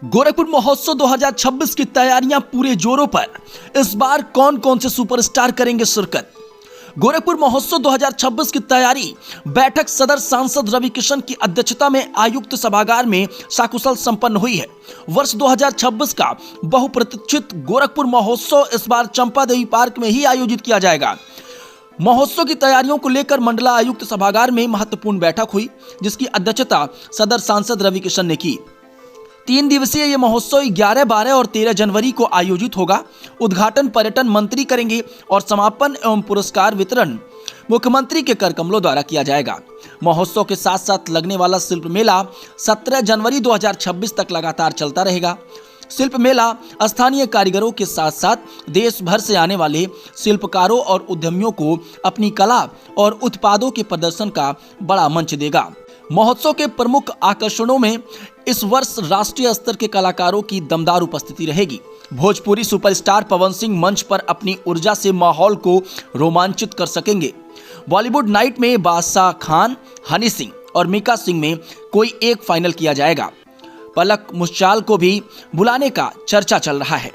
गोरखपुर महोत्सव 2026 की तैयारियां पूरे जोरों पर। इस बार कौन कौन से सुपरस्टार करेंगे शिरकत? गोरखपुर महोत्सव 2026 की तैयारी बैठक सदर सांसद रवि किशन की अध्यक्षता में आयुक्त सभागार में सकुशल संपन्न हुई है। वर्ष 2026 का बहुप्रतीक्षित गोरखपुर महोत्सव इस बार चंपादेवी पार्क में ही आयोजित किया जाएगा। महोत्सव की तैयारियों को लेकर मंडला आयुक्त सभागार में महत्वपूर्ण बैठक हुई, जिसकी अध्यक्षता सदर सांसद रवि किशन ने की। 3 दिवसीय यह महोत्सव 11, 12 और 13 जनवरी को आयोजित होगा। उद्घाटन पर्यटन मंत्री करेंगे और समापन एवं पुरस्कार वितरण मुख्यमंत्री के कर कमलों द्वारा किया जाएगा। महोत्सव के साथ साथ लगने वाला शिल्प मेला 17 जनवरी 2026 तक लगातार चलता रहेगा। शिल्प मेला स्थानीय कारीगरों के साथ साथ देश भर से आने वाले शिल्पकारों और उद्यमियों को अपनी कला और उत्पादों के प्रदर्शन का बड़ा मंच देगा। महोत्सव के प्रमुख आकर्षणों में इस वर्ष राष्ट्रीय स्तर के कलाकारों की दमदार उपस्थिति रहेगी। भोजपुरी सुपरस्टार पवन सिंह मंच पर अपनी ऊर्जा से माहौल को रोमांचित कर सकेंगे। बॉलीवुड नाइट में बादशाह खान, हनी सिंह और मीका सिंह में कोई एक फाइनल किया जाएगा। पलक मुश्चाल को भी बुलाने का चर्चा चल रहा है।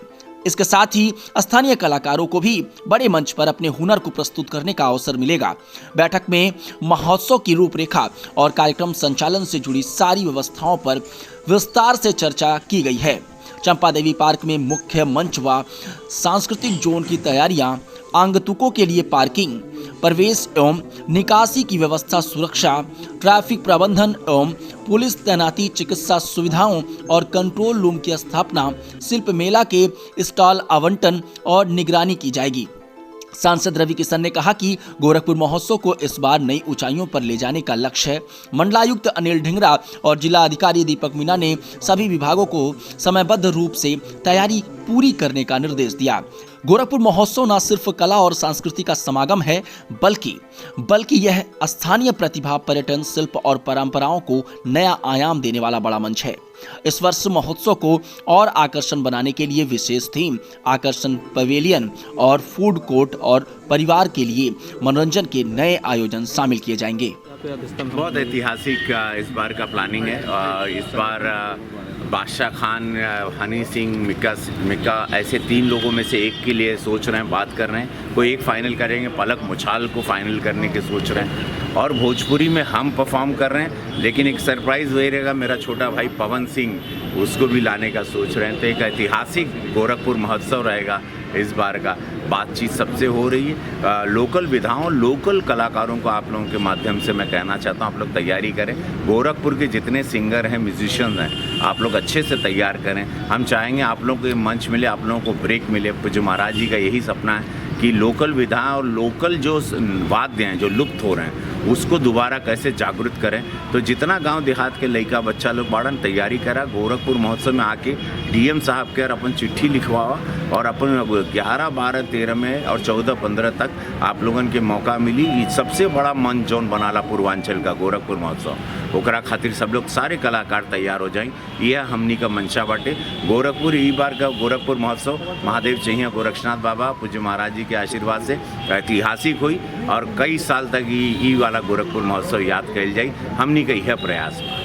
इसके साथ ही स्थानीय कलाकारों को भी बड़े मंच पर अपने हुनर को प्रस्तुत करने का अवसर मिलेगा। बैठक में महोत्सव की रूपरेखा और कार्यक्रम संचालन से जुड़ी सारी व्यवस्थाओं पर विस्तार से चर्चा की गई है। चंपादेवी पार्क में मुख्य मंच व सांस्कृतिक जोन की तैयारियां, आगंतुकों के लिए पार्किंग, प्रवेश एवं निकासी की व्यवस्था, सुरक्षा, ट्रैफिक प्रबंधन एवं पुलिस तैनाती, चिकित्सा सुविधाओं और कंट्रोल रूम की स्थापना, शिल्प मेला के स्टॉल आवंटन और निगरानी की जाएगी। सांसद रवि किशन ने कहा कि गोरखपुर महोत्सव को इस बार नई ऊंचाइयों पर ले जाने का लक्ष्य है। मंडलायुक्त अनिल ढिंगरा और जिला अधिकारी दीपक मीणा ने सभी विभागों को समयबद्ध रूप से तैयारी पूरी करने का निर्देश दिया। गोरखपुर महोत्सव न सिर्फ कला और संस्कृति का समागम है, बल्कि यह स्थानीय प्रतिभा, पर्यटन, शिल्प और परंपराओं को नया आयाम देने वाला बड़ा मंच है। इस वर्ष महोत्सव को और आकर्षण बनाने के लिए विशेष थीम, आकर्षण पवेलियन और फूड कोर्ट और परिवार के लिए मनोरंजन के नए आयोजन शामिल किए जाएंगे। बहुत ऐतिहासिक इस बार का प्लानिंग है। इस बार बादशाह खान, हनी सिंह, मिका ऐसे 3 लोगों में से एक के लिए सोच रहे हैं, बात कर रहे हैं। कोई एक फाइनल करेंगे, पलक मुछाल को फाइनल करने के सोच रहे हैं। और भोजपुरी में हम परफॉर्म कर रहे हैं, लेकिन एक सरप्राइज़ वही रहेगा, मेरा छोटा भाई पवन सिंह, उसको भी लाने का सोच रहे हैं। तो एक ऐतिहासिक गोरखपुर महोत्सव रहेगा इस बार का। बातचीत सबसे हो रही है। लोकल विधाओं, लोकल कलाकारों को आप लोगों के माध्यम से मैं कहना चाहता हूँ, आप लोग तैयारी करें। गोरखपुर के जितने सिंगर हैं, म्यूजिशियन हैं, आप लोग अच्छे से तैयार करें। हम चाहेंगे आप लोगों को मंच मिले, आप लोगों को ब्रेक मिले। पूज्य महाराज जी का यही सपना है कि लोकल विधा और लोकल जो वाद्य हैं जो लुप्त हो रहे हैं उसको दोबारा कैसे जागृत करें। तो जितना गांव देहात के लड़का बच्चा लोग बाड़न तैयारी करा, गोरखपुर महोत्सव में आके डीएम साहब के अपन चिट्ठी लिखवाओ और अपन 11, 12, 13 में और 14, 15 तक आप लोगन के मौका मिली। सबसे बड़ा मंच जोन बनाला पूर्वांचल का गोरखपुर महोत्सव, ओकरा खातिर सब लोग सारे कलाकार तैयार हो जाएं। यह हमनी का मंशा बाटे। गोरखपुर ई बार का गोरखपुर महोत्सव महादेव चाहिए गोरक्षनाथ बाबा पूज्य महाराज जी के आशीर्वाद से ऐतिहासिक हुई और कई साल तक ई वाला गोरखपुर महोत्सव याद कल जाए। हमनी का यह प्रयास है।